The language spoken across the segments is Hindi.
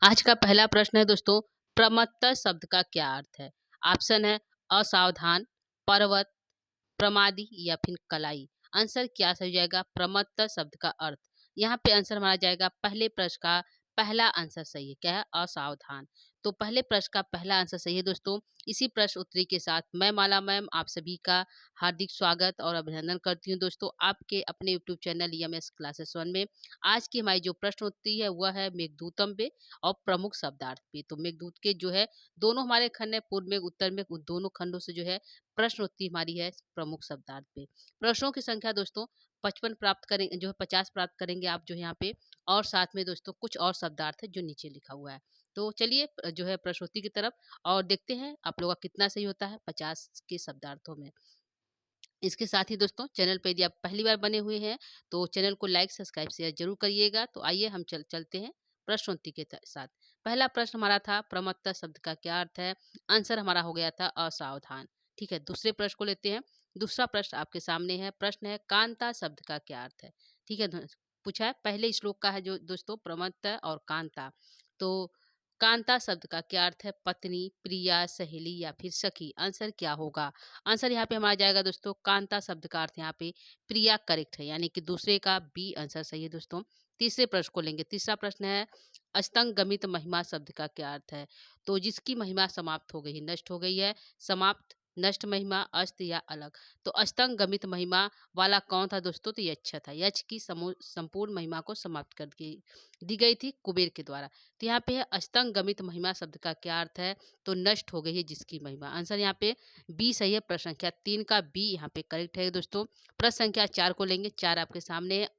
आज का पहला प्रश्न है दोस्तों, प्रमत्त शब्द का क्या अर्थ है? ऑप्शन है असावधान, पर्वत, प्रमादी या फिर कलाई। आंसर क्या सही हो जाएगा? प्रमत्त शब्द का अर्थ। यहाँ पे आंसर हमारा जाएगा पहले प्रश्न का पहला आंसर सही है। क्या है? असावधान। तो पहले प्रश्न का पहला आंसर सही है दोस्तों। इसी प्रश्न उत्तरी के साथ मैं माला मैम आप सभी का हार्दिक स्वागत और अभिनंदन करती हूँ दोस्तों आपके अपने यूट्यूब चैनल ईएमएस क्लासेस 1 में। आज की हमारी जो प्रश्न उत्तरी है वह है मेघदूतम पे और प्रमुख शब्दार्थ पे। तो मेघदूत के जो है दोनों हमारे खंड है, पूर्व में उत्तर में, उन दोनों खंडों से जो है प्रश्न उत्तरी हमारी है प्रमुख शब्दार्थ पे। प्रश्नों की संख्या दोस्तों 55 प्राप्त करेंगे, जो है 50 प्राप्त करेंगे आप जो है यहाँ पे, और साथ में दोस्तों कुछ और शब्दार्थ है जो नीचे लिखा हुआ है। तो चलिए जो है प्रश्नोत्तरी की तरफ और देखते हैं आप लोगों का कितना सही होता है 50 के शब्दार्थों में। इसके साथ ही दोस्तों चैनल पे यदि आप पहली बार बने हुए हैं तो चैनल को लाइक सब्सक्राइब शेयर जरूर करिएगा। तो आइए हम चलते हैं प्रश्नोत्तरी के साथ। पहला प्रश्न हमारा था प्रमत्ता शब्द का क्या अर्थ है? आंसर हमारा हो गया था असावधान। ठीक है, दूसरे प्रश्न को लेते हैं। दूसरा प्रश्न आपके सामने है। प्रश्न है कांता शब्द का क्या अर्थ है? ठीक है, पूछा है पहले श्लोक का है जो दोस्तों प्रमत्ता और कांता। तो कांता शब्द का क्या अर्थ है? पत्नी, प्रिया, सहेली या फिर सखी। आंसर क्या होगा? आंसर यहाँ पे हमारा जाएगा दोस्तों कांता शब्द का अर्थ यहाँ पे प्रिया करेक्ट है, यानी कि दूसरे का बी आंसर सही है दोस्तों। तीसरे प्रश्न को लेंगे। तीसरा प्रश्न है अस्तंगमित महिमा शब्द का क्या अर्थ है? तो जिसकी महिमा समाप्त हो गई है, नष्ट हो गई है, समाप्त, नष्ट महिमा, अस्त या अलग। तो अस्तंगमित महिमा वाला कौन था दोस्तों? तो यक्ष था। यक्ष की संपूर्ण महिमा को समाप्त कर दी गई थी कुबेर के द्वारा। तो यहाँ पे है अस्तंगमित महिमा शब्द का क्या अर्थ है? तो नष्ट हो गई है जिसकी महिमा। आंसर यहाँ पे बी सही है। प्रश्न संख्या 3 का बी यहाँ पे करेक्ट है दोस्तों। प्रश्न संख्या 4 को लेंगे। 4 आपके सामने है।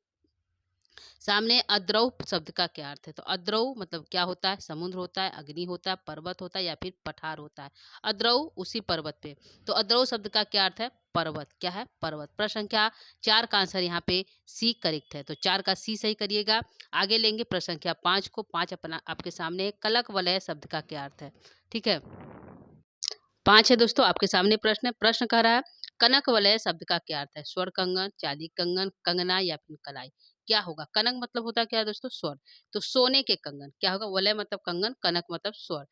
सामने अद्रौ शब्द का क्या अर्थ है? तो अद्रौ मतलब क्या होता है? समुद्र होता है, अग्नि होता है, पर्वत होता है या फिर पठार होता है। अद्रौ उसी पर्वत पे। तो अद्रौ शब्द का क्या अर्थ है? पर्वत। क्या है? पर्वत। प्रश्न संख्या 4 का आंसर यहाँ पे सी करेक्ट है। तो 4 का सी सही करिएगा। आगे लेंगे प्रश्न संख्या 5 को। 5 अपना आपके सामने है। कलक वलय शब्द का क्या अर्थ है? ठीक है, 5 है दोस्तों आपके सामने प्रश्न है। प्रश्न कह रहा है कनक वलय शब्द का क्या अर्थ है? स्वर कंगन, चांदी कंगन, कंगना या फिर कलाई। क्या होगा? कनक मतलब होता है क्या है दोस्तों? स्वर। तो सोने के कंगन। क्या होगा? वलय मतलब कंगन, कनक मतलब स्वर।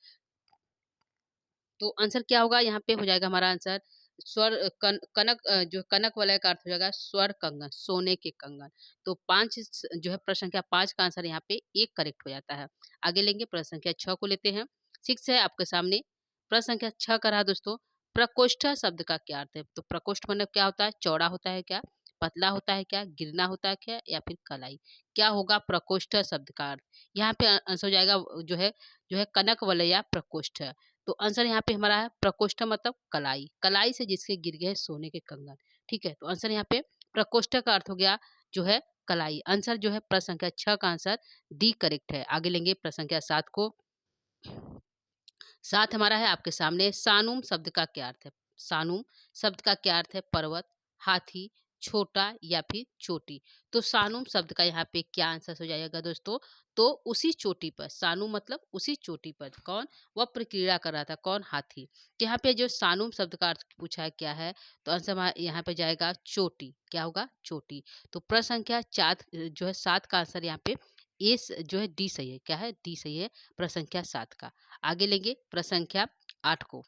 तो आंसर क्या होगा? यहाँ पे हो जाएगा हमारा आंसर स्वर कनक जो कनक वलय का अर्थ हो जाएगा स्वर कंगन, सोने के कंगन। तो 5 जो है प्रश्न संख्या 5 का आंसर यहाँ पे एक करेक्ट हो जाता है। आगे लेंगे प्रश्न संख्या 6 को लेते हैं। 6 है आपके सामने। प्रश्न संख्या 6 का रहा दोस्तों प्रकोष्ठ शब्द का क्या अर्थ है? तो प्रकोष्ठ मतलब क्या होता है? चौड़ा होता है क्या? पतला होता है क्या? गिरना होता है क्या या फिर कलाई? क्या होगा प्रकोष्ठ शब्द का अर्थ? यहाँ पे आंसर हो जाएगा जो है कनक वलया प्रकोष्ठ। तो आंसर यहाँ पे हमारा है प्रकोष्ठ मतलब कलाई। कलाई से जिसके गिर गए सोने के कंगन। ठीक है, तो आंसर यहाँ पे प्रकोष्ठ का अर्थ हो गया जो है कलाई। आंसर जो है प्रश्न संख्या 6 का आंसर डी करेक्ट है। आगे लेंगे प्रश्न संख्या 7 को। 7 हमारा है आपके सामने। सानुम शब्द का क्या अर्थ है? सानुम शब्द का क्या अर्थ है? पर्वत, हाथी, छोटा या फिर चोटी। तो सानुम शब्द का यहाँ पे क्या आंसर हो जाएगा दोस्तों? तो उसी चोटी पर, सानु मतलब उसी चोटी पर। कौन? वह प्रक्रीड़ा कर रहा था। कौन? हाथी। तो यहाँ पे जो सानुम शब्द का अर्थ पूछा है क्या है? तो आंसर यहाँ पे जाएगा चोटी। क्या होगा? चोटी। तो प्रश्न संख्या 4 जो है 7 का आंसर यहाँ पे जो है डी सही है। क्या है? डी सही है प्रश्न संख्या 7 का। आगे लेंगे प्रश्न संख्या 8 को।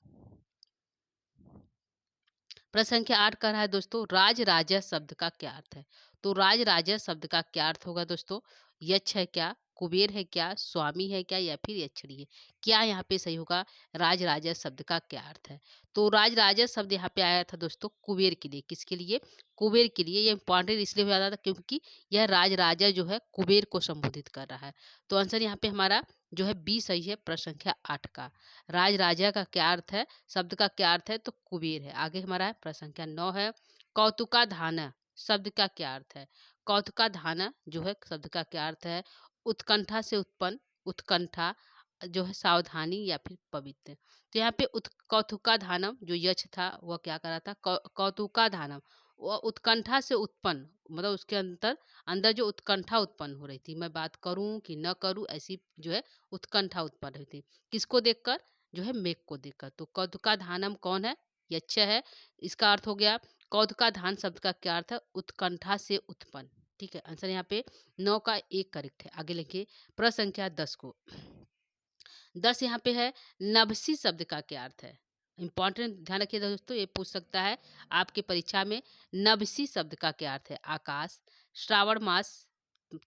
प्रश्न संख्या 8 का रहा है दोस्तों राज राजा शब्द का क्या अर्थ है? तो राज राजा शब्द का क्या अर्थ होगा दोस्तों? यक्ष है क्या? कुबेर है क्या? स्वामी है क्या या फिर यक्षिणी है? क्या यहाँ पे सही होगा? राज राजा शब्द का क्या अर्थ है? तो राज राजा शब्द यहाँ पे आया था दोस्तों कुबेर के लिए। किसके लिए? कुबेर के लिए। ये इंपॉर्टेंट इसलिए हो जाता था क्योंकि यह राज राजा जो है कुबेर को संबोधित कर रहा है। तो आंसर यहाँ पे हमारा जो है बी सही है प्रश्न संख्या 8 का। राज राजा का क्या अर्थ है? शब्द का क्या अर्थ है? तो कुबेर है। आगे हमारा है प्रश्न संख्या 9 है। कौतुकाधान शब्द का क्या अर्थ है? कौतुकाधान जो है शब्द का क्या अर्थ है? उत्कंठा से उत्पन्न, उत्कंठा जो है सावधानी या फिर पवित्र। तो यहाँ पे कौतुकाधानम जो यक्ष था वह क्या कर रहा था? कौतुकाधानम वह उत्कंठा से उत्पन्न, मतलब उसके अंदर अंदर जो उत्कंठा उत्पन्न हो रही थी, मैं बात करूं कि न करूं, ऐसी जो है उत्कंठा उत्पन्न हुई थी। किसको देखकर? जो है मेघ को देखकर। तो कौतुकाधानम कौन है? यक्ष है। इसका अर्थ हो गया कौतुकाधान शब्द का क्या अर्थ है? उत्कंठा से उत्पन्न। ठीक है, आंसर यहाँ पे 9 का 1 करेक्ट है। आगे लिखिए प्रश्न संख्या 10 को। 10 यहाँ पे है, नभसी शब्द का क्या अर्थ है? इंपॉर्टेंट ध्यान रखिएगा दोस्तों, ये पूछ सकता है आपके परीक्षा में। नभसी शब्द का क्या अर्थ है? आकाश, श्रावण मास,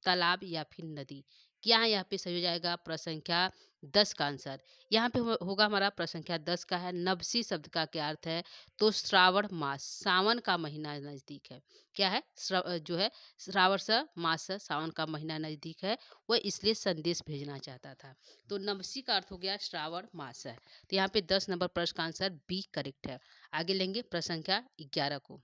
तालाब या फिर नदी। क्या है यहाँ पे सही हो जाएगा? प्रश्न संख्या 10 का आंसर यहाँ पे होगा हमारा। प्रश्न संख्या 10 का है, नभसी शब्द का क्या अर्थ है? तो श्रावण मास, सावन का महीना नजदीक है। क्या है? जो है श्रावण सा मास है, सावन का महीना नजदीक है, वह इसलिए संदेश भेजना चाहता था। तो नमसी का अर्थ हो गया श्रावण मास है। तो यहाँ पे 10 नंबर प्रश्न का आंसर बी करेक्ट है। आगे लेंगे प्रश्न संख्या 11 को।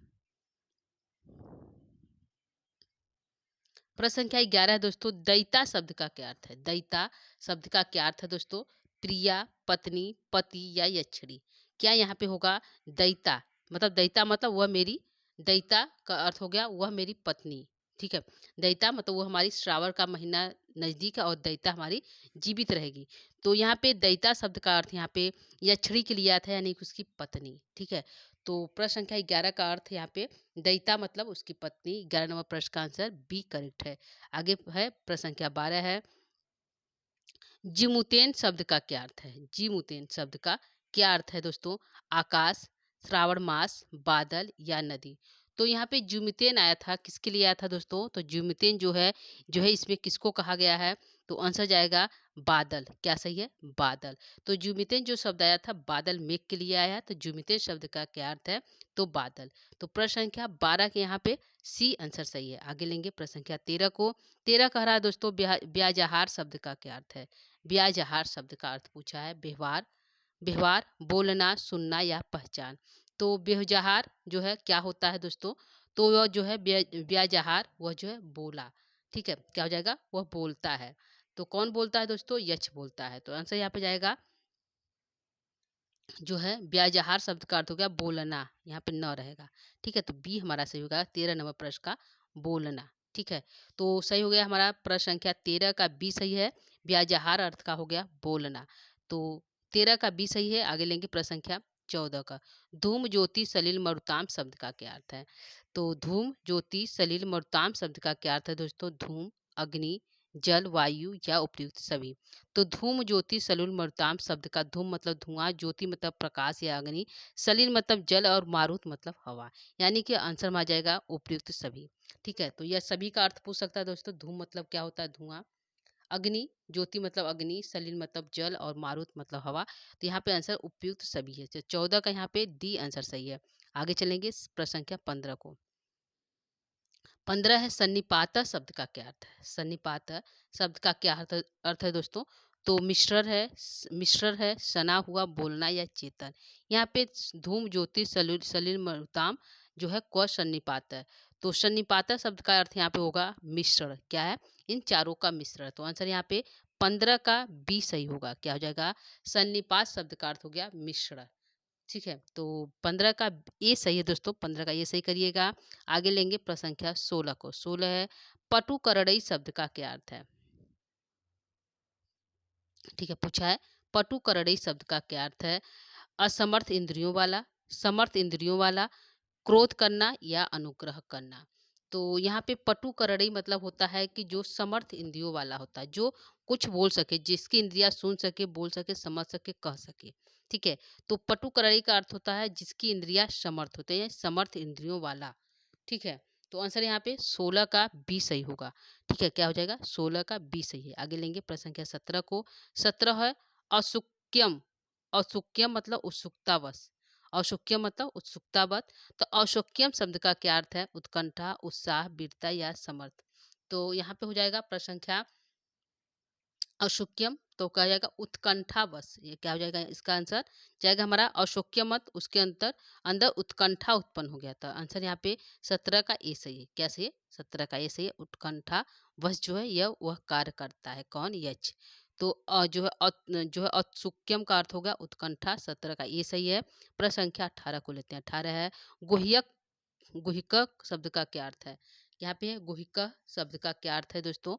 प्रश्न संख्या 11 है दोस्तों, दैता शब्द का क्या अर्थ है? दैता शब्द का क्या अर्थ है दोस्तों? प्रिया, पत्नी, पति या यक्षिणी। क्या यहाँ पे होगा? दैता मतलब, दैता मतलब वह मेरी, दैता का अर्थ हो गया वह मेरी पत्नी। ठीक है, दैता मतलब वो हमारी, श्रावण का महीना नजदीक है और दैता हमारी जीवित रहेगी। तो यहाँ पे दैता शब्द का अर्थ यहाँ पे यक्षिणी के लिए आता है, यानी कि उसकी पत्नी। ठीक है, तो प्रश्न संख्या 11 का अर्थ यहाँ पे दैता मतलब उसकी पत्नी। 11 नंबर प्रश्न का आंसर बी करेक्ट है। आगे है प्रश्न संख्या 12 है, जिमुतेन शब्द का क्या अर्थ है? जिमुतेन शब्द का क्या अर्थ है दोस्तों? आकाश, श्रावण मास, बादल या नदी। तो यहाँ पे जुमितेन आया था, किसके लिए आया था दोस्तों? तो जुमितेन जो है इसमें किसको कहा गया है? तो आंसर जाएगा बादल। क्या सही है? बादल। तो जुमितेन जो शब्द आया था बादल मेघ के लिए आया है, तो जुमितेन शब्द का क्या अर्थ है? तो बादल। तो प्रश्न संख्या 12 के यहाँ पे सी आंसर सही है। आगे लेंगे प्रश्न संख्या 13 को। 13 कह रहा है दोस्तों, ब्याजहार शब्द का क्या अर्थ है? ब्याजहार शब्द का अर्थ पूछा है, व्यवहार, व्यवहार, बोलना, सुनना या पहचान। तो व्यवहार जो है क्या होता है दोस्तों? तो वह जो है ब्याजहार, वह जो है बोला। ठीक है, क्या हो जाएगा? वह बोलता है। तो कौन बोलता है दोस्तों? यक्ष बोलता है। तो आंसर यहाँ पे जाएगा जो है ब्याजहार शब्द का अर्थ हो गया बोलना, यहाँ पे न रहेगा। ठीक है, तो बी हमारा सही होगा 13 नंबर प्रश्न का, बोलना। ठीक है, तो सही हो गया हमारा प्रश्न संख्या 13 का बी सही है, ब्याजहार अर्थ का हो गया बोलना। तो 13 का बी सही है। आगे लेंगे प्रश्न संख्या 14 का, धूम ज्योति सलिल मरुताम शब्द का क्या अर्थ है? तो धूम ज्योति सलिल मरुताम शब्द का क्या अर्थ है दोस्तों? धूम, अग्नि, जल, वायु या उपयुक्त सभी। तो धूम ज्योति सलिल मरुताम शब्द का, धूम मतलब धुआं, ज्योति मतलब प्रकाश या अग्नि, सलिल मतलब जल और मारुत मतलब हवा, यानी कि आंसर में आ जाएगा उपयुक्त सभी। ठीक है, तो यह सभी का अर्थ पूछ सकता है दोस्तों। धूम मतलब क्या होता है? धुआं, अग्नि, ज्योति मतलब अग्नि, सलिल मतलब जल और मारुत मतलब हवा। तो यहाँ पे आंसर उपयुक्त सभी है। तो 14 का यहाँ पे डी आंसर सही है। आगे चलेंगे प्रश्न संख्या 15 को। 15 है, सन्निपात शब्द का क्या अर्थ है? सन्निपात शब्द का क्या अर्थ है दोस्तों? तो मिश्र है, सना हुआ, बोलना या चेतन। यहाँ पे धूम ज्योति सलिल सलिल मरुताम जो है क सन्निपात है। तो सन्निपात शब्द का अर्थ यहाँ पे होगा मिश्रण। क्या है? इन चारों का मिश्रण। तो आंसर यहाँ पे 15 का बी सही होगा। क्या हो जाएगा? सन्निपात शब्द का अर्थ हो गया मिश्रण। ठीक है, तो 15 का ए सही है दोस्तों, 15 का ये सही करिएगा। आगे लेंगे प्रश्न संख्या 16 को। 16 है, पटु करड़ई शब्द का क्या अर्थ है? ठीक है, पूछा है पटु करड़ई शब्द का क्या अर्थ है? असमर्थ इंद्रियों वाला, समर्थ इंद्रियों वाला, क्रोध करना या अनुग्रह करना। तो यहाँ पे पटु करड़ई मतलब होता है कि जो समर्थ इंद्रियों वाला होता है, जो कुछ बोल सके, जिसकी इंद्रियां सुन सके, बोल सके, समझ सके, कह सके। ठीक है, तो पटु करड़ई का अर्थ होता है जिसकी इंद्रियां समर्थ होते हैं, समर्थ इंद्रियों वाला। ठीक है, तो आंसर यहाँ पे 16 का बी सही होगा। ठीक है, क्या हो जाएगा? 16 का बी सही है। आगे लेंगे प्रश्न संख्या 17 को। 17 है, असुक्यम। असुक्यम मतलब उत्सुकतावश, औशोक्यम मतलब उत्सुकतावत। तो औशोक्यम शब्द का क्या अर्थ है? उत्कंठा, उत्साह, वीरता या समर्थ। तो यहाँ पे हो जाएगा प्रश्न संख्या अशोक्यम, तो कहा जाएगा उत्कंठा बस। ये क्या हो जाएगा? इसका आंसर जाएगा हमारा अशोक्य मत, उसके अंदर अंदर उत्कंठा उत्पन्न हो गया था। आंसर यहाँ पे 17 का ए सही है। क्या सही है? 17 का ए सही है। उत्कंठा बस जो है यह वह कार्य करता है। कौन? यच। तो जो है औत्सुक्यम का अर्थ होगा उत्कंठा। 17 का ए सही है। प्रश्न संख्या 18 को लेते हैं। 18 है, गुह्यक। गुहिका शब्द का क्या अर्थ है? यहाँ पे गुहिका शब्द का क्या अर्थ है दोस्तों?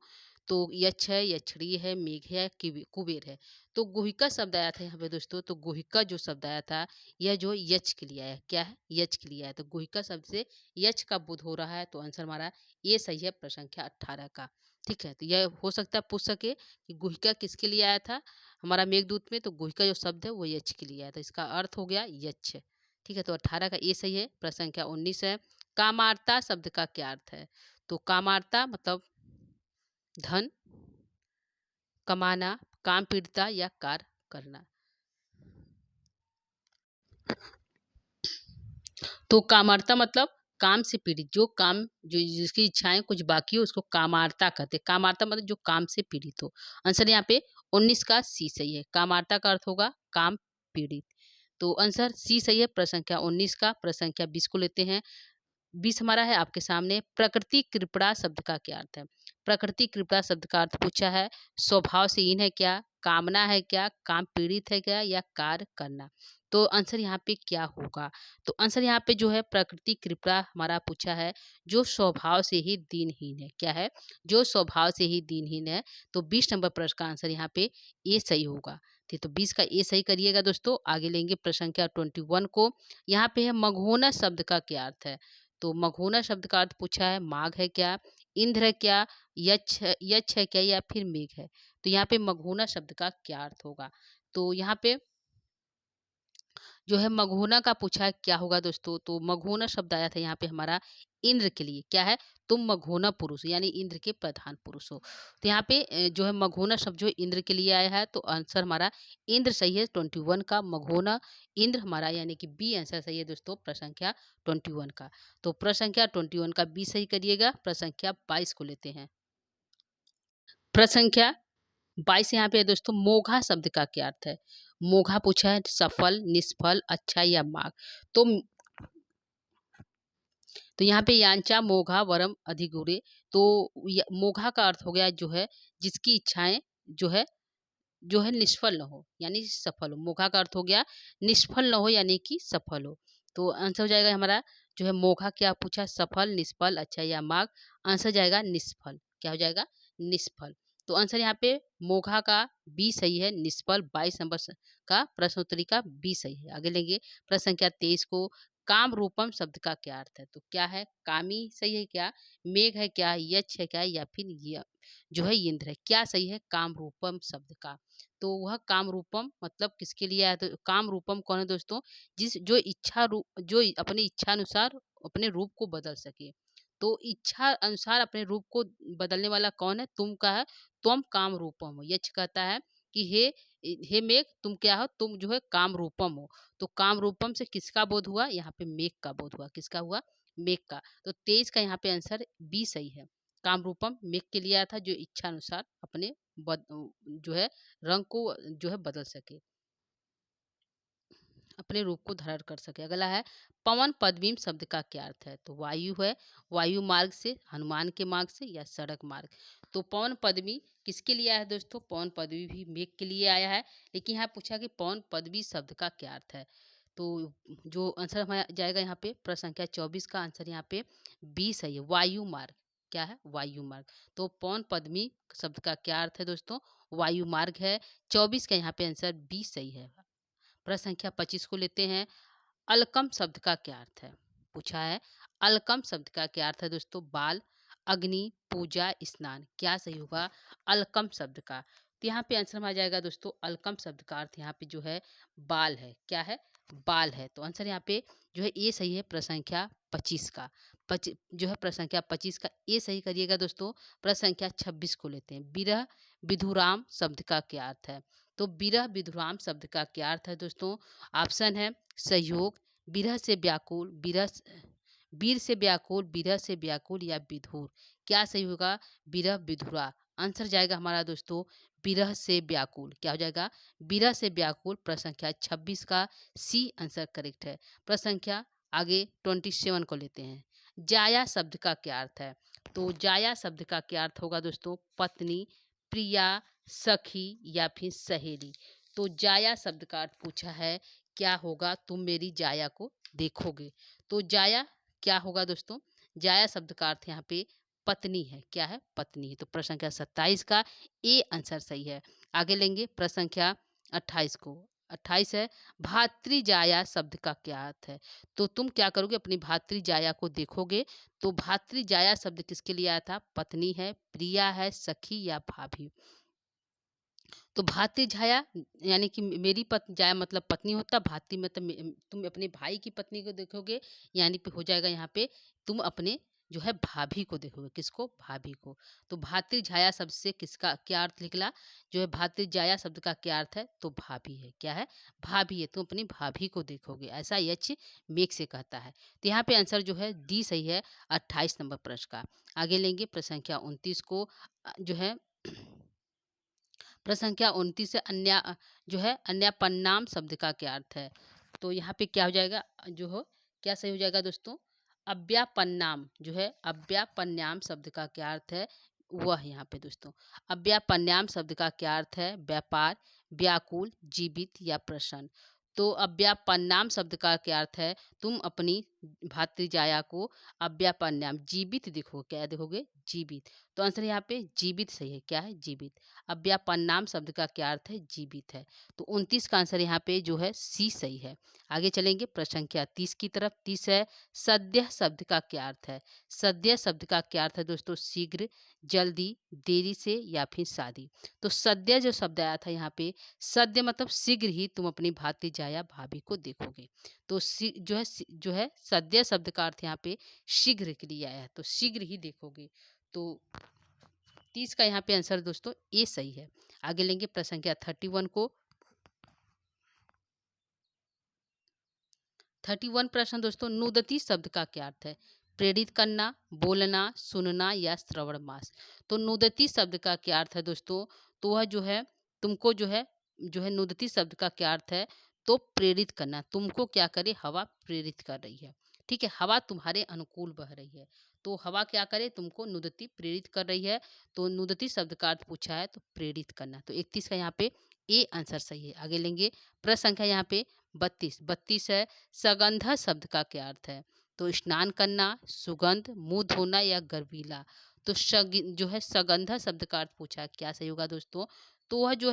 तो यक्ष है, यक्षिणी है, मेघ है, कुबेर है। तो गुहिका शब्द आया था यहाँ पे दोस्तों। तो गुहिका जो शब्द आया था यह जो यक्ष के लिए आया है। क्या है? यक्ष के लिए आया। तो गुहिका शब्द से यक्ष का बोध हो रहा है। तो आंसर हमारा ये सही है प्रश्न संख्या 18 का। ठीक है, तो यह हो सकता है पूछ सके कि गुहिका किसके लिए आया था हमारा मेघदूत में, तो गुहिका जो शब्द है वो यक्ष के लिए आया था, इसका अर्थ हो गया यक्ष। ठीक है, तो 18 का ए सही है। प्रश्न संख्या 19 है, कामार्ता शब्द का क्या अर्थ है? तो कामार्ता मतलब धन कमाना, काम पीड़िता या कार्य करना। तो कामार्ता मतलब काम से पीड़ित, जो काम जो जिसकी इच्छाएं कुछ बाकी हो उसको कामार्ता कहते हैं। कामार्ता मतलब जो काम से पीड़ित हो। आंसर यहाँ पे 19 का सी सही है। कामार्ता का अर्थ होगा काम पीड़ित। तो आंसर सी सही है प्रश्न संख्या 19 का। प्रश्न संख्या 20 को लेते हैं। 20 हमारा है आपके सामने, प्रकृति कृपणा शब्द का क्या अर्थ है? प्रकृति कृपणा शब्द का अर्थ पूछा है, स्वभाव से हीन है क्या, कामना है क्या, काम पीड़ित है क्या या कार्य करना। तो आंसर यहाँ पे क्या होगा? तो आंसर यहाँ पे जो है प्रकृति कृपणा हमारा पूछा है, जो स्वभाव से ही दीनहीन है। क्या है? जो स्वभाव से ही दीनहीन है। तो 20 नंबर प्रश्न का आंसर यहाँ पे ए सही होगा। ठीक, तो 20 का ए सही करिएगा दोस्तों। आगे लेंगे प्रश्न संख्या 21 को। यहाँ पे है मघोना शब्द का क्या अर्थ है? तो मघोना शब्द का अर्थ पूछा है, माघ है क्या, इंद्र है क्या, यक्ष है क्या या फिर मेघ है। तो यहाँ पे मघोना शब्द का क्या अर्थ होगा? तो यहाँ पे जो है मघोना का पूछा है क्या होगा दोस्तों? तो मघोना शब्द आया था यहाँ पे हमारा इंद्र के लिए। क्या है? तुम मघोना पुरुष, यानी इंद्र के प्रधान पुरुष हो। तो यहाँ पे जो है मघोना शब्द जो है इंद्र के लिए आया है। तो आंसर हमारा इंद्र सही है 21 का। मघोना इंद्र हमारा यानी कि बी आंसर सही है दोस्तों प्रश्न संख्या 21 का। तो प्रश्न संख्या 21 का बी सही करिएगा। प्रश्न संख्या 22 को लेते हैं। प्रश्न संख्या 22 यहाँ पे है दोस्तों, मोघा शब्द का क्या अर्थ है? मोघा पूछा है, सफल, निष्फल, अच्छा या मार्ग। तो यहाँ पे यांचा मोघा वरम अधिगुरे। तो मोघा का अर्थ हो गया जो है जिसकी इच्छाएं जो है निष्फल न हो यानी सफल हो। मोघा का अर्थ हो गया निष्फल न हो यानी कि सफल हो। तो आंसर हो जाएगा हमारा जो है मोघा क्या पूछा, सफल, निष्फल, अच्छा या मार्ग। आंसर जाएगा निष्फल। क्या हो जाएगा? निष्फल। तो आंसर यहाँ पे मोघा का बी सही है, निष्फल 22 नंबर का प्रश्नोत्तरी का बी सही है। आगे लेंगे प्रश्न संख्या 23 को। काम रूपम शब्द का क्या अर्थ है? तो क्या है? कामी सही है क्या, मेघ है क्या, यक्ष है क्या या फिर जो है इंद्र है। क्या सही है? काम रूपम शब्द का। तो वह काम रूपम मतलब किसके लिए आया? तो काम रूपम कौन है दोस्तों? जिस जो इच्छा रूप जो अपनी इच्छा अनुसार अपने रूप को बदल सके। तो इच्छा अनुसार अपने रूप को बदलने वाला कौन है? तुम का है। तुम काम रूपम हो। यक्ष कहता है कि हे मेघ तुम क्या हो? तुम जो है काम रूपम हो। तो काम रूपम से किसका बोध हुआ? यहाँ पे मेघ का बोध हुआ। किसका हुआ? मेघ का। तो 23 का यहाँ पे आंसर बी सही है। काम रूपम मेघ के लिए आया था जो इच्छा अनुसार अपने जो है रंग को जो है बदल सके, अपने रूप को धारण कर सके। अगला है पवन पदवीम शब्द का क्या अर्थ है? तो वायु है, वायु मार्ग से, हनुमान के मार्ग से या सड़क मार्ग। तो पवन पदवी किसके लिए आया है दोस्तों? पवन पदवी भी मेघ के लिए आया है। लेकिन यहाँ पूछा कि पवन पदवी शब्द का क्या अर्थ है? तो जो आंसर हमारा जाएगा यहाँ पे प्रश्न संख्या 24 का आंसर यहाँ पे बी सही है, वायु मार्ग। क्या है? वायु मार्ग। तो पवन पद्मी शब्द का क्या अर्थ है दोस्तों? वायु मार्ग है। 24 का यहाँ पे आंसर बी सही है। प्रश्न संख्या 25 को लेते हैं। अलकम शब्द का क्या अर्थ है? पूछा है अलकम शब्द का क्या अर्थ है दोस्तों? बाल, अग्नि, पूजा, स्नान। क्या सही होगा अलकम शब्द का? तो यहाँ पे आंसर में आ जाएगा दोस्तों अलकम शब्द का अर्थ यहाँ पे जो है बाल है। क्या है? बाल है। तो आंसर यहाँ पे जो है ए सही है प्रश्न संख्या 25 का। जो है प्रश्न संख्या 25 का ए सही करिएगा दोस्तों। प्रश्न संख्या 26 को लेते हैं। विरह विधुराम शब्द का क्या अर्थ है? तो विरह विधुराम शब्द का क्या अर्थ है दोस्तों? ऑप्शन है सहयोग, विरह से व्याकुल, वीर से व्याकुल, विरह से व्याकुल या विधुर। क्या सही होगा? विरह विधुरा। आंसर जाएगा हमारा दोस्तों विरह से व्याकुल। क्या हो जाएगा? विरह से व्याकुल। प्रश्न संख्या 26 का सी आंसर करेक्ट है। प्रश्न संख्या आगे 27 को लेते हैं। जाया शब्द का क्या अर्थ है? तो जाया शब्द का क्या अर्थ होगा दोस्तों? पत्नी, प्रिया, सखी या फिर सहेली। तो जाया शब्द का अर्थ पूछा है क्या होगा? तुम मेरी जाया को देखोगे। तो जाया क्या होगा दोस्तों? जाया शब्द का अर्थ यहाँ पे पत्नी है। क्या है? पत्नी है। तो प्रश्न संख्या 27 का ए आंसर सही है। आगे लेंगे प्रश्न संख्या 28 को। 28 है, भातृजाया शब्द का क्या अर्थ है? तो तुम क्या करोगे, अपनी भातृजाया को देखोगे। तो भातृजाया शब्द किसके लिए आया था? पत्नी है, प्रिया है, सखी या भाभी। तो भाती जाया यानी कि मेरी जाया मतलब पत्नी होता, भाती मतलब तुम अपने भाई की पत्नी को देखोगे, यानी पे हो जाएगा यहाँ पे तुम अपने जो है भाभी को देखोगे। किसको? भाभी को। तो भाती जाया शब्द से किसका क्या अर्थ निकला? जो है भाती जाया शब्द का क्या अर्थ है? तो भाभी है। क्या है? भाभी है। तुम अपनी भाभी को देखोगे, ऐसा यच मेघ से कहता है। तो यहाँ पे आंसर जो है डी सही है 28 नंबर प्रश्न का। आगे लेंगे प्रश्न संख्या 29 को। जो है प्रश्न संख्या 29 से जो है अन्यापन्नाम शब्द का क्या अर्थ है? तो यहाँ पे क्या हो जाएगा, जो हो क्या सही हो जाएगा दोस्तों? अव्यापन्नाम जो है अव्यापन्याम शब्द का क्या अर्थ है? वह यहाँ पे दोस्तों अव्यापन्याम शब्द का क्या अर्थ है? व्यापार, व्याकुल, जीवित या प्रसन्न। तो अव्यापन्नाम शब्द का क्या अर्थ है? तुम अपनी भातृजाया को अव्यापन्याम जीवित देखो। क्या देखोगे? जीवित। तो आंसर यहाँ पे जीवित सही है। क्या है? जीवित। अव्यापन्नाम शब्द का क्या अर्थ है? जीवित है। तो 29 का आंसर यहाँ पे जो है सी सही है। आगे चलेंगे प्रश्न संख्या 30 की तरफ। 30 है, सद्य शब्द का क्या अर्थ है? सद्य शब्द का क्या अर्थ है दोस्तों? शीघ्र, जल्दी, देरी से या फिर शादी। तो सद्य जो शब्द आया था यहाँ पे, सद्य मतलब शीघ्र ही तुम अपनी भातीजा भाभी को देखोगे। तो जो है सद्य शब्द का अर्थ यहाँ पे शीघ्र के लिए आया है, तो शीघ्र ही देखोगे। तो 30 का यहाँ पे आंसर दोस्तों ए सही है। आगे लेंगे प्रश्न संख्या 31 को। 31 प्रश्न दोस्तों, नुदती शब्द का क्या अर्थ है? प्रेरित करना, बोलना, सुनना या श्रवण मास। तो नुदती शब्द का क्या अर्थ है दोस्तों? तो वह जो है तुमको जो है नुदती शब्द का क्या अर्थ है? तो प्रेरित करना। तुमको क्या करे? हवा प्रेरित कर रही है। ठीक है, हवा तुम्हारे अनुकूल बह रही है। तो हवा क्या करे? तुमको नुदती प्रेरित कर रही है। तो नुदती शब्द का अर्थ पूछा है तो प्रेरित करना। तो 31 का यहाँ पे ए आंसर सही है। आगे लेंगे प्रश्न संख्या यहाँ पे 32 है, सगंधा शब्द का क्या अर्थ है? तो स्नान करना, सुगंध, मुंह धोना या गर्वीला। तो जो है सगंधा शब्द का अर्थ पूछा है, क्या सही होगा दोस्तों? तो वह जो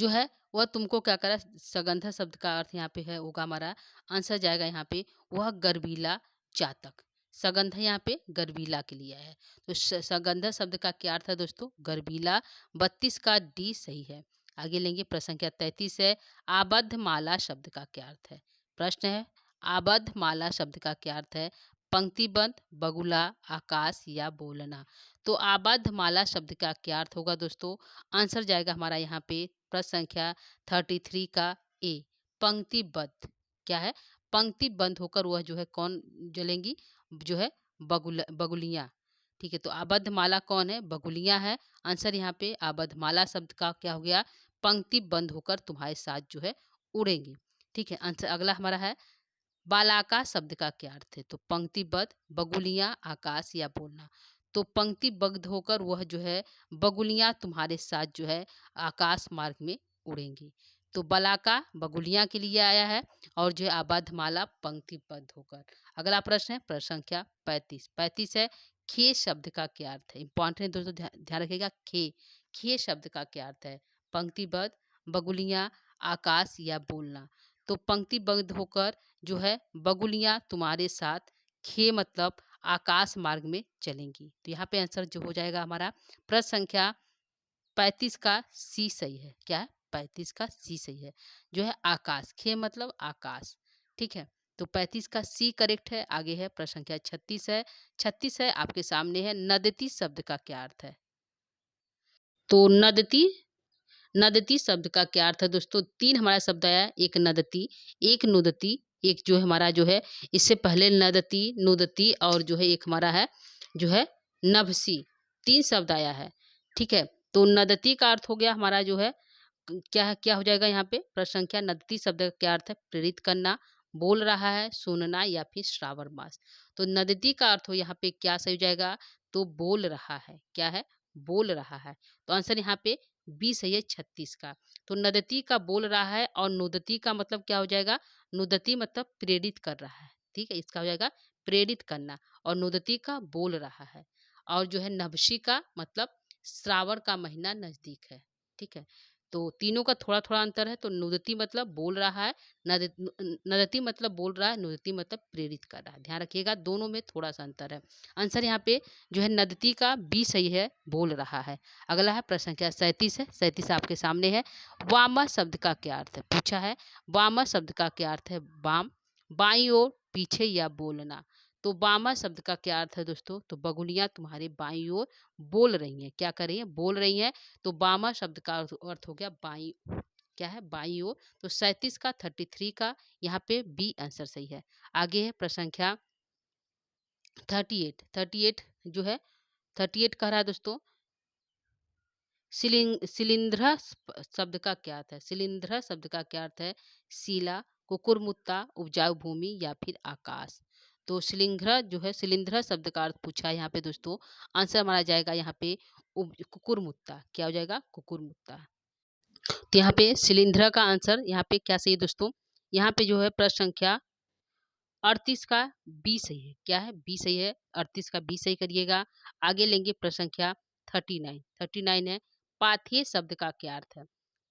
है वह तुमको क्या करा? सगंधा शब्द का अर्थ यहाँ पे है होगा हमारा आंसर जाएगा यहाँ पे वह गर्वीला चातक। सगंधा यहाँ पे गर्वीला के लिए है। तो सगंधा शब्द का क्या अर्थ है दोस्तों? गर्वीला। 32 का डी सही है। आगे लेंगे प्रश्न संख्या 33 है, आबद्ध माला शब्द का क्या अर्थ है? प्रश्न है आबद्ध माला शब्द का क्या अर्थ है? पंक्तिबद्ध, बगुला, आकाश या बोलना। तो आबद्ध माला शब्द का क्या अर्थ होगा दोस्तों? आंसर जाएगा हमारा यहाँ पे प्रश्न संख्या 33 का ए, पंक्तिबद्ध। क्या है? पंक्तिबद्ध होकर वह जो है कौन जलेंगी? जो है बगुलियाँ। ठीक है, तो आबद्ध माला कौन है? बगुलियाँ है। आंसर यहाँ पे आबद्ध माला शब्द का क्या हो गया? पंक्तिबद्ध होकर तुम्हारे साथ जो है उड़ेंगी। ठीक है, आंसर अगला हमारा है बालाकाश शब्द का क्या अर्थ है? तो पंक्तिबद्ध, बगुलियाँ, आकाश या बोलना। तो पंक्तिबद्ध होकर वह जो है बगुलियाँ तुम्हारे साथ जो है आकाश मार्ग में उड़ेंगी। तो बलाका बगुलियाँ के लिए आया है और जो है आबद्ध माला पंक्तिबद्ध होकर। अगला प्रश्न है प्रश्न संख्या 35 है, खे शब्द का क्या अर्थ है? इंपॉर्टेंट है दोस्तों, ध्यान रखिएगा। खे शब्द का क्या अर्थ है? पंक्तिबद्ध, बगुलियाँ, आकाश या बोलना। तो पंक्तिबद्ध होकर जो है बगुलियाँ तुम्हारे साथ खे मतलब आकाश मार्ग में चलेंगी। तो यहाँ पे आंसर जो हो जाएगा हमारा प्रश्न संख्या 35 का सी सही है। क्या है? 35 का सी सही है। जो है आकाश, खे मतलब आकाश। ठीक है, तो 35 का सी करेक्ट है। आगे है प्रश्न संख्या 36 है आपके सामने है, नदती शब्द का क्या अर्थ है? तो नदती शब्द का क्या अर्थ है दोस्तों? तीन हमारा शब्द आया, एक नदती, एक नुदती, एक जो है हमारा जो है इससे पहले नदती, नुदती और जो है एक हमारा है जो है नभसी। तीन शब्द आया है। ठीक है, तो नदती का अर्थ हो गया हमारा जो है क्या हो जाएगा यहाँ पे प्रश्न संख्या? नदती शब्द का क्या अर्थ है? प्रेरित करना, बोल रहा है, सुनना या फिर श्रावण मास। तो नदती का अर्थ हो यहाँ पे क्या सही हो जाएगा? तो बोल रहा है। क्या है? बोल रहा है। तो आंसर यहाँ पे बी सही है 36 का। तो नदती का बोल रहा है और नुदती का मतलब क्या हो जाएगा? नुदती मतलब प्रेरित कर रहा है। ठीक है, इसका हो जाएगा प्रेरित करना और नुदती का बोल रहा है। और जो है नभसी का मतलब श्रावण का महीना नजदीक है। ठीक है, तो तीनों का थोड़ा-थोड़ा अंतर है। तो नुदती मतलब बोल रहा है, नदती मतलब बोल रहा है, नुदती मतलब प्रेरित कर रहा है। ध्यान रखिएगा दोनों में थोड़ा-सा अंतर है। आंसर यहाँ पे जो है नदती का बी सही है, बोल रहा है। अगला है प्रश्न संख्या 37 है, 37 आपके सामने है। वामा शब्द का क्या अर्थ है? पूछा है वामा शब्द का क्या अर्थ है? वाम, बाईं ओर, पीछे या बोलना। तो वामा शब्द का क्या अर्थ है दोस्तों? तो बगुलियाँ तुम्हारे बाईं ओर बोल रही हैं। क्या कर रही हैं? बोल रही हैं। तो वामा शब्द का अर्थ हो गया बाईं ओर। क्या है? बाईं ओर। तो 37 का 33 का यहाँ पे बी आंसर सही है। आगे है प्रश्न संख्या 38। 38 जो है 38 कह रहा है दोस्तों शिलींध्र शब्द का क्या अर्थ है? शिलींध्र शब्द का क्या अर्थ है? शिला, कुकुरमुत्ता, उपजाऊ भूमि या फिर आकाश। तो शिलींध्र जो है शिलींध्र शब्द का अर्थ पूछा है यहाँ पे दोस्तों। आंसर माना जाएगा यहाँ पे कुकुरमुत्ता। क्या हो जाएगा? कुकुरमुत्ता। तो यहाँ पे शिलींध्र का आंसर यहाँ पे क्या सही है दोस्तों? यहाँ पे जो है प्रश्न संख्या 38 का बी सही है। क्या है? बी सही है। 38 का बी सही करिएगा। आगे लेंगे प्रश्न संख्या 39। 39 है पाथेय शब्द का क्या अर्थ है?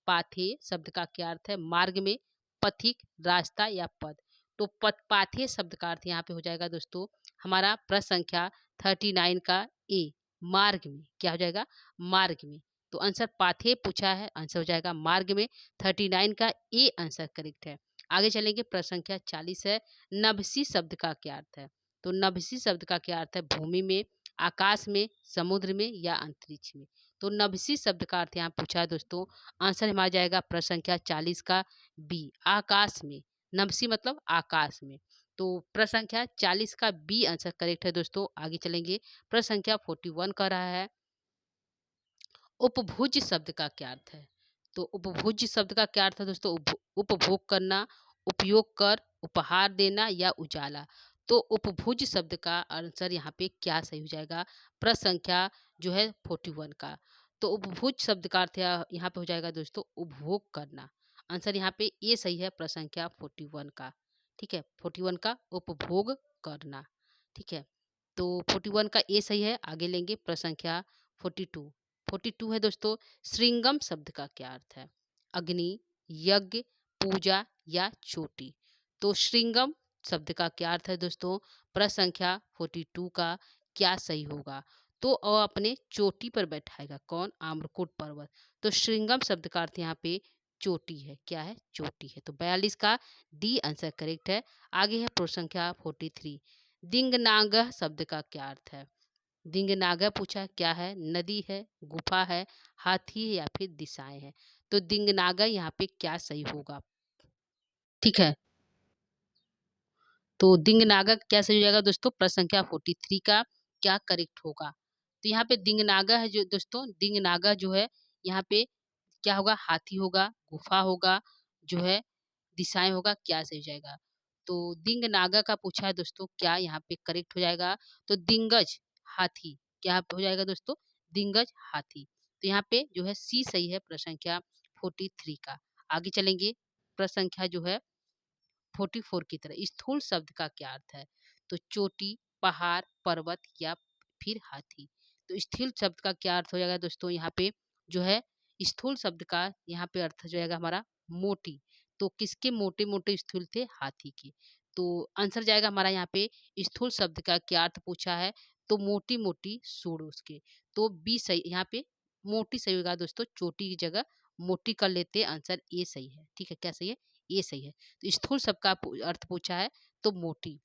पाथेय शब्द का क्या अर्थ है? मार्ग में, पथिक, रास्ता या पद। तो पथ पाथेय शब्द का अर्थ यहाँ पे हो जाएगा दोस्तों हमारा प्रश्न संख्या 39 का ए, मार्ग में। क्या हो जाएगा? मार्ग में। तो आंसर पाथेय पूछा है, आंसर हो जाएगा मार्ग में। 39 का ए आंसर करेक्ट है। आगे चलेंगे प्रश्न संख्या 40 है नभसी शब्द का क्या अर्थ है? तो नभसी शब्द का क्या अर्थ है? भूमि में, आकाश में, समुद्र में या अंतरिक्ष में। तो नभसी शब्द का अर्थ यहाँ पूछा है दोस्तों। आंसर हमारा जाएगा प्रश्न संख्या 40 का बी, आकाश में। नभसी मतलब आकाश में। तो प्रश्न संख्या 40 का बी आंसर करेक्ट है दोस्तों। आगे चलेंगे प्रश्न संख्या 41 का रहा है उपभुज शब्द का क्या अर्थ है? तो उपभुज शब्द का क्या अर्थ है दोस्तों? उपभोग करना, उपयोग कर, उपहार देना या उजाला। तो उपभुज शब्द का आंसर यहाँ पे क्या सही हो जाएगा? प्रश्न संख्या जो है 41 का। तो उपभुज शब्द का अर्थ यहाँ पे हो जाएगा दोस्तों उपभोग करना। आंसर यहाँ पे ये सही है प्रश्न संख्या 41 का। ठीक है, 41 का उपभोग करना। ठीक है, तो 41 का ए सही है। आगे लेंगे प्रश्न संख्या 42। 42 है दोस्तों श्रृंगम शब्द का क्या अर्थ है? अग्नि, यज्ञ, पूजा या चोटी। तो श्रृंगम शब्द का क्या अर्थ है दोस्तों? प्रश्न संख्या 42 का क्या सही होगा? तो अपने चोटी पर बैठाएगा कौन? आम्रकूट पर्वत। तो श्रृंगम शब्द का अर्थ यहाँ पे चोटी है। क्या है? चोटी है। तो 42 का डी आंसर करेक्ट है। आगे है प्रश्न संख्या 43 दिंगनागह शब्द का क्या अर्थ है? दिंगनागा पूछा क्या है? नदी है, गुफा है, हाथी है या फिर दिशाएं हैं। तो दिंगनागा यहाँ पे क्या सही होगा? ठीक है, तो दिंगनागा क्या सही हो जाएगा दोस्तों? प्रश्न संख्या 43 का क्या करेक्ट होगा? तो यहाँ पे दिंगनागा है जो दोस्तों दिंगनागा जो है यहाँ पे क्या होगा? हाथी होगा, गुफा होगा, जो है दिशाएं होगा, क्या सही हो जाएगा? तो दिंगनागा का पूछा है दोस्तों क्या यहाँ पे करेक्ट हो जाएगा? तो दिंगज हाथी क्या हो जाएगा दोस्तों? दिंगज हाथी। तो यहाँ पे जो है सी सही है प्रश्न संख्या 43 का। आगे चलेंगे प्रश्न संख्या जो है 44 की तरह स्थूल शब्द का क्या अर्थ है? तो चोटी, पहाड़, पर्वत या फिर हाथी। तो स्थूल शब्द का क्या अर्थ हो जाएगा दोस्तों? यहाँ पे जो है स्थूल शब्द का यहाँ पे अर्थ हो जाएगा हमारा मोटी। तो किसके मोटे मोटे स्थूल थे? हाथी के। तो आंसर जाएगा हमारा यहाँ पे स्थूल शब्द का क्या अर्थ पूछा है? तो मोटी मोटी सूढ़ उसके। तो बी सही यहाँ पे मोटी सही होगा दोस्तों। चोटी की जगह मोटी कर लेते हैं। आंसर ए सही है। ठीक है, क्या सही है? ए सही है। तो स्थूल शब्द का अर्थ पूछा है तो मोटी।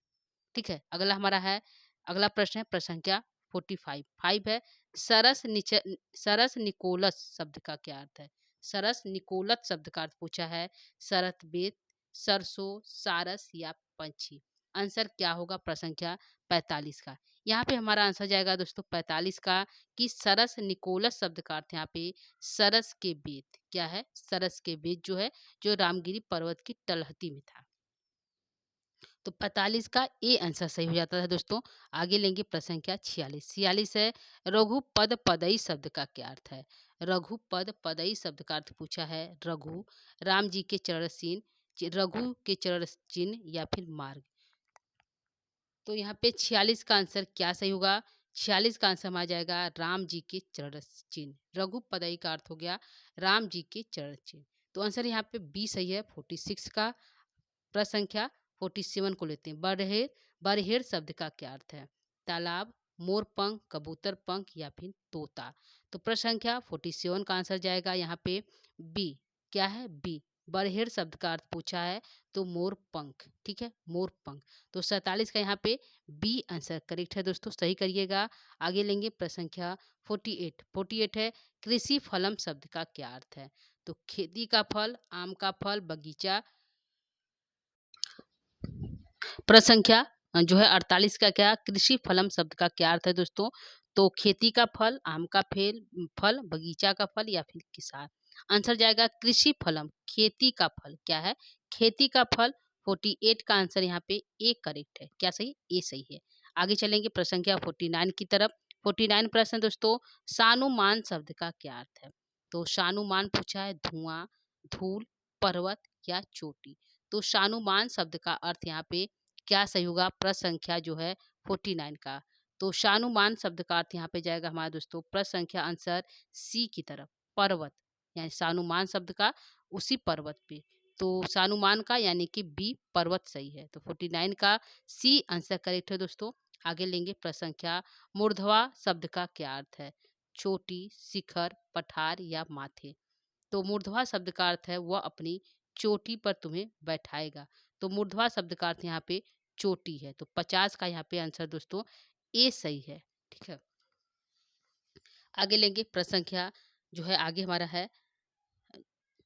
ठीक है, अगला हमारा है अगला प्रश्न है प्रश्न संख्या 45 5 है सरस निकोलस शब्द का क्या अर्थ है? सरस निकोलत शब्द का अर्थ पूछा है शरत बेत, सरसों, सारस या पंछी। आंसर क्या होगा प्रश्न संख्या 45 का? यहाँ पे हमारा आंसर जाएगा दोस्तों 45 का कि सरस निकोलस शब्द का अर्थ यहाँ पे सरस के बेत। क्या है? सरस के बेत जो है जो रामगिरी पर्वत की तलहटी में था। तो 45 का ए आंसर सही हो जाता है दोस्तों। आगे लेंगे प्रश्न संख्या 46। 46 है रघुपद पदई शब्द का क्या अर्थ है? रघुपद पदई शब्द का अर्थ पूछा है रघु, राम जी के चरण चिन्ह, रघु के चरण चिन्ह या फिर मार्ग। तो यहाँ पे 46 का आंसर क्या सही होगा? 46 का आंसर हमारा जाएगा राम जी के चरण चिन्ह। रघुपदई का अर्थ हो गया राम जी के चरण चिन्ह। तो आंसर यहाँ पे बी सही है। 46 का प्रश्न संख्या 47 को लेते हैं। बरहेर, बरहेर शब्द का क्या अर्थ है? तालाब, मोर पंख, कबूतर पंख या फिर तोता। तो प्रश्न संख्या 47 का आंसर जाएगा यहाँ पे बी। क्या है? बी। बरहेर शब्द का अर्थ पूछा है तो मोर पंख। ठीक है, मोर पंख। तो 47 का यहाँ पे बी आंसर करेक्ट है दोस्तों, सही करिएगा। आगे लेंगे प्रश्न संख्या 48। 48 है कृषि फलम शब्द का क्या अर्थ है? तो खेती का फल, आम का फल, बगीचा। प्रश्न संख्या जो है 48 का क्या कृषि फलम शब्द का क्या अर्थ है दोस्तों? तो खेती का फल, आम का फल, बगीचा का फल या फिर किसान। आंसर जाएगा कृषि फलम, खेती का फल। क्या है? खेती का फल। 48 का आंसर यहाँ पे ए करेक्ट है। क्या सही? ए सही है। आगे चलेंगे प्रश्न संख्या 49 की तरफ। 49 प्रश्न दोस्तों, सानुमान शब्द का क्या अर्थ है? तो सानुमान पूछा है धुआं, धूल, पर्वत या चोटी। तो सानुमान शब्द का अर्थ यहाँ पे क्या सही होगा? प्रश्न संख्या जो है 49 का। तो शानुमान शब्द का अर्थ यहाँ पे जाएगा हमारा दोस्तों प्रश्न संख्या आंसर सी की तरफ, पर्वत। यानी शानुमान शब्द का उसी पर्वत पे। तो शानुमान का यानी कि बी पर्वत सही है। तो 49 का सी आंसर करेक्ट है दोस्तों। आगे लेंगे प्रश्न संख्या मूर्धवा शब्द का क्या अर्थ है? चोटी, शिखर, पठार या माथे। तो मूर्धवा शब्द का अर्थ है वह अपनी चोटी पर तुम्हें बैठाएगा। तो मूर्धवा शब्द का अर्थ यहाँ पे चोटी है। तो 50 का यहाँ पे आंसर दोस्तों ए सही है। ठीक है, आगे लेंगे प्रश्न संख्या जो है आगे हमारा है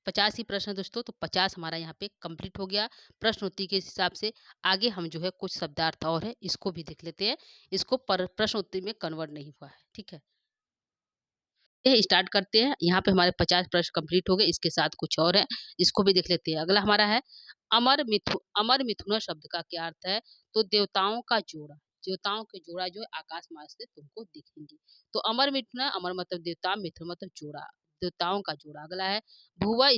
50 ही प्रश्न दोस्तों। तो 50 हमारा यहाँ पे कंप्लीट हो गया प्रश्न उत्तरी के हिसाब से। आगे हम जो है कुछ शब्दार्थ और है इसको भी देख लेते हैं। इसको प्रश्न उत्तरी में कन्वर्ट नहीं हुआ है। ठीक है, ये स्टार्ट करते हैं। यहाँ पे हमारे 50 प्रश्न कंप्लीट हो गए, इसके साथ कुछ और है, इसको भी देख लेते हैं। अगला हमारा है अमर मिथुन शब्द का क्या अर्थ है? तो देवताओं का जोड़ा, देवताओं के जोड़ा जो है आकाश मार्ग से तुमको दिखेंगे। तो अमर मिथुन, अमर मतलब देवता, मिथुन मतलब जोड़ा, देवताओं का जोड़ा। अगला है भुवा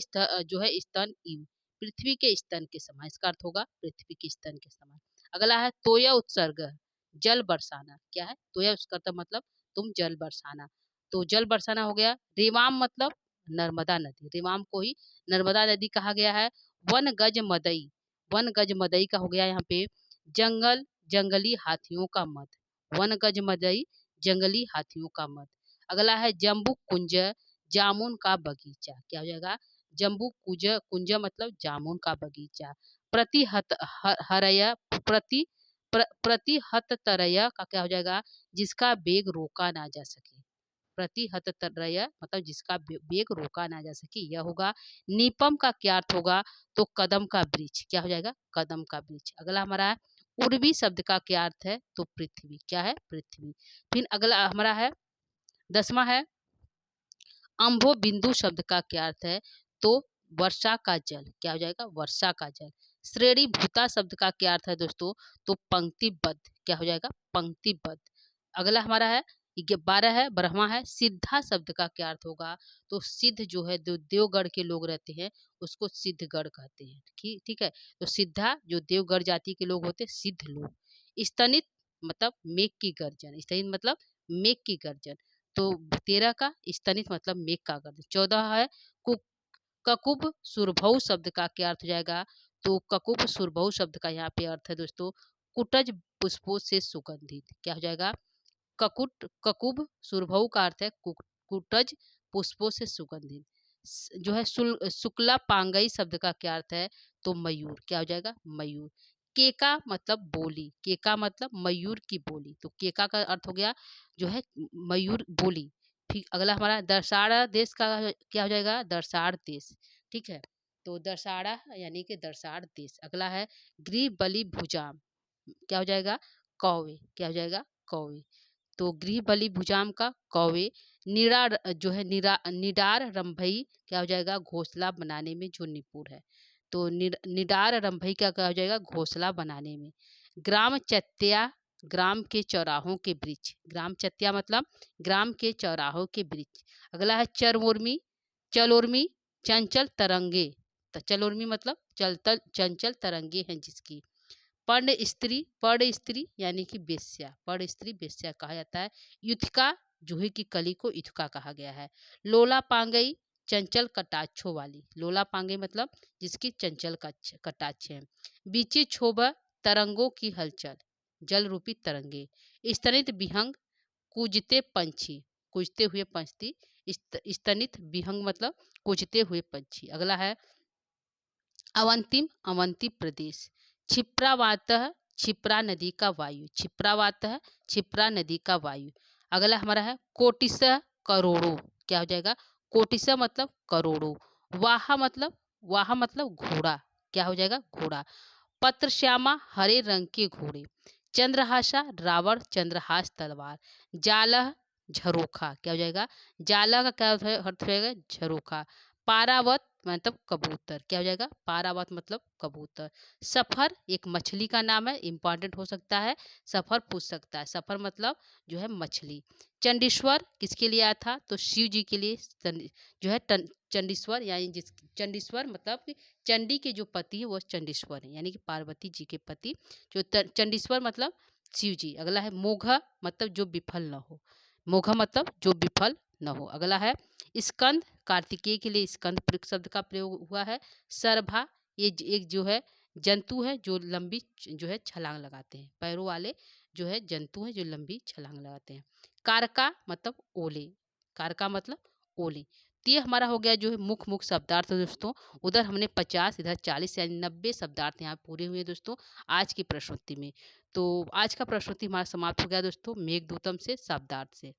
जो है स्तन इव, पृथ्वी के स्तन के समान। इसका अर्थ होगा पृथ्वी के स्तन के समान। अगला है तोया उत्सर्ग, जल बरसाना। क्या है? तोया उत्सर्ग मतलब तुम जल बरसाना। तो जल बरसाना हो गया। रेवाम मतलब नर्मदा नदी, रेवाम को ही नर्मदा नदी कहा गया है। वन गज मदई, वन गज मदई का हो गया यहाँ पे जंगल, जंगली हाथियों का मद। वन गज मदई, जंगली हाथियों का मद। अगला है जम्बू कुंज, जामुन का बगीचा। क्या हो जाएगा? जम्बू कुंज, कुंज मतलब जामुन का बगीचा। प्रतिहत हरय, प्रतिहत तरय का क्या हो जाएगा? जिसका वेग रोका ना जा सके। प्रतिहतरय मतलब जिसका वेग रोका ना जा सके, यह होगा। नीपम का क्या अर्थ होगा? तो कदम का वृक्ष। क्या हो जाएगा? कदम का वृक्ष। अगला हमारा है उर्वी शब्द का क्या अर्थ है? तो पृथ्वी। क्या है? पृथ्वी। फिर अगला हमारा है 10वां है अम्भो बिंदु शब्द का क्या अर्थ है? तो वर्षा का जल। क्या हो जाएगा? वर्षा का जल। श्रेणी भूता शब्द का क्या अर्थ है दोस्तों? तो पंक्तिबद्ध। क्या हो जाएगा? पंक्तिबद्ध। अगला हमारा है 12 है, 12वां है सिद्धा शब्द का क्या अर्थ होगा? तो सिद्ध जो है जो देवगढ़ के लोग रहते हैं उसको सिद्धगढ़ कहते हैं। ठीक है, तो सिद्धा जो देवगढ़ जाति के लोग होते हैं, सिद्ध लोग। स्तनित मतलब मेघ की गर्जन, स्तनित मतलब मेघ की गर्जन। तो 13 का स्तनित मतलब मेघ का गर्जन। 14 है ककुब सुरभऊ शब्द का क्या अर्थ हो जाएगा? तो ककुब सुरभऊ शब्द का यहाँ पे अर्थ है दोस्तों कुटज पुष्पों से सुगंधित। क्या हो जाएगा? ककुब सुरभऊ का अर्थ है कुटज पुष्पों से सुगंधित। जो है शुक्ला पांगई शब्द का क्या अर्थ है? तो मयूर। क्या हो जाएगा? मयूर। केका मतलब बोली, केका मतलब मयूर की बोली। तो केका का अर्थ हो गया जो है मयूर बोली। ठीक, अगला हमारा दर्शाड़ा देश का क्या हो जाएगा? दर्शाड़ देश। ठीक है, तो दर्शाड़ा यानी कि दर्शाड़ देश। अगला है गृह बलि भुजाम। क्या हो जाएगा? कौवे। क्या हो जाएगा? कौवे। तो गृह बलि भुजाम का कौवे। जो है निडार रंभई क्या हो जाएगा? घोंसला बनाने में जो निपुण है। तो निडार रंभई का क्या हो जाएगा? घोंसला बनाने में। ग्राम चत्या, ग्राम के चौराहों के वृक्ष। ग्राम चत्या मतलब ग्राम के चौराहों के वृक्ष। अगला है चरमोर्मी, चलोर्मी, चंचल तरंगे। तो चलोर्मी मतलब चंचल तरंगे हैं जिसकी। पर्ण स्त्री यानी कि वेश्या, पर्ण स्त्री वेश्या कहा जाता है। युथिका, जूही की कली को युथिका कहा गया है। लोला पांगई, चंचल कटाक्षों वाली, लोला पांगई मतलब जिसकी चंचल कटाक्ष है। बीची क्षोभ, तरंगों की हलचल, जल रूपी तरंगे। स्तनित विहंग, कूजते पंछी, कूजते हुए पंछी। स्तनित विहंग मतलब कूजते हुए पंछी। अगला है अवंतिम, अवंती प्रदेश। क्षिप्रावातः, क्षिप्रा नदी का वायु, क्षिप्रावातः क्षिप्रा नदी का वायु। अगला हमारा है कोटिसह, करोड़ों, क्या हो जाएगा, कोटिसह मतलब करोड़ों। वाहा मतलब घोड़ा, क्या हो जाएगा, घोड़ा। पत्र श्यामा, हरे रंग के घोड़े। चंद्रहासा, रावण चंद्रहास तलवार। जालह, झरोखा, क्या हो जाएगा, जालह का क्या अर्थ होगा, झरोखा। पारावत मतलब कबूतर, क्या हो जाएगा, पारावत मतलब कबूतर। सफर एक मछली का नाम है, इंपॉर्टेंट हो सकता है, सफर पूछ सकता है, सफर मतलब जो है मछली। चंडीश्वर किसके लिए आया था, तो शिव जी के लिए जो है चंडीश्वर, यानी जिस चंडीश्वर मतलब कि चंडी के जो पति है वो चंडीश्वर है, यानी कि पार्वती जी के पति जो चंडीश्वर मतलब शिव जी। अगला है मोघा, मतलब जो विफल न हो, मोघा मतलब जो विफल न हो। अगला है स्कंद, कार्तिकेय के लिए स्कंद शब्द का प्रयोग हुआ है। सरभा, ये एक जो है जंतु है जो लंबी जो है छलांग लगाते हैं, पैरों वाले जो है जंतु है जो लंबी छलांग लगाते हैं। कारका मतलब ओले, कारका मतलब ओले। तो ये हमारा हो गया जो है मुख्य शब्दार्थ दोस्तों। उधर हमने 50, इधर 40 यानी 90 शब्दार्थ यहाँ पूरे हुए दोस्तों आज की प्रश्नोत्तरी में। तो आज का प्रश्नोत्तरी हमारा समाप्त हो गया दोस्तों मेघदूतम से, शब्दार्थ से।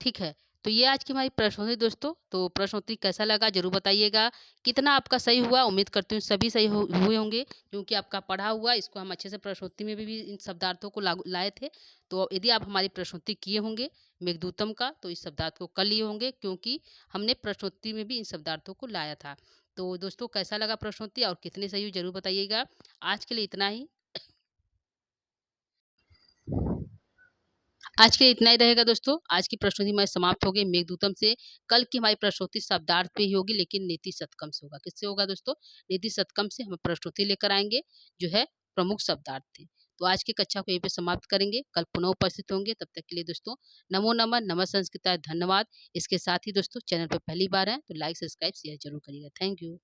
ठीक है, तो ये आज की हमारी प्रश्नोत्तरी दोस्तों। तो प्रश्नोत्तरी कैसा लगा जरूर बताइएगा। कितना आपका सही हुआ, उम्मीद करती हूँ सभी सही हुए होंगे, क्योंकि आपका पढ़ा हुआ इसको हम अच्छे से प्रश्नोत्तरी में भी इन शब्दार्थों को लागू लाए थे। तो यदि आप हमारी प्रश्नोत्तरी किए होंगे मेघदूतम का, तो इस शब्दार्थ को कर लिए होंगे, क्योंकि हमने प्रश्नोत्तरी में भी इन शब्दार्थों को लाया था। तो दोस्तों कैसा लगा प्रश्नोत्तरी और कितने सही हुए जरूर बताइएगा। आज के लिए इतना ही, आज के लिए इतना ही रहेगा दोस्तों। आज की प्रश्नोत्तरी हमारी समाप्त हो गई मेघदूतम से। कल की हमारी प्रश्नोत्तरी शब्दार्थ पे ही होगी, लेकिन नीति शतकम से होगा। किससे होगा दोस्तों, नीति शतकम से हम प्रश्नोत्तरी लेकर आएंगे जो है प्रमुख शब्दार्थ थे। तो आज की कक्षा को यहीं पे समाप्त करेंगे, कल पुनः उपस्थित होंगे। तब तक के लिए दोस्तों नमो नमः, नमः संस्कृताय, धन्यवाद। इसके साथ ही दोस्तों चैनल पर पहली बार है तो लाइक सब्सक्राइब शेयर जरूर करिएगा। Thank you.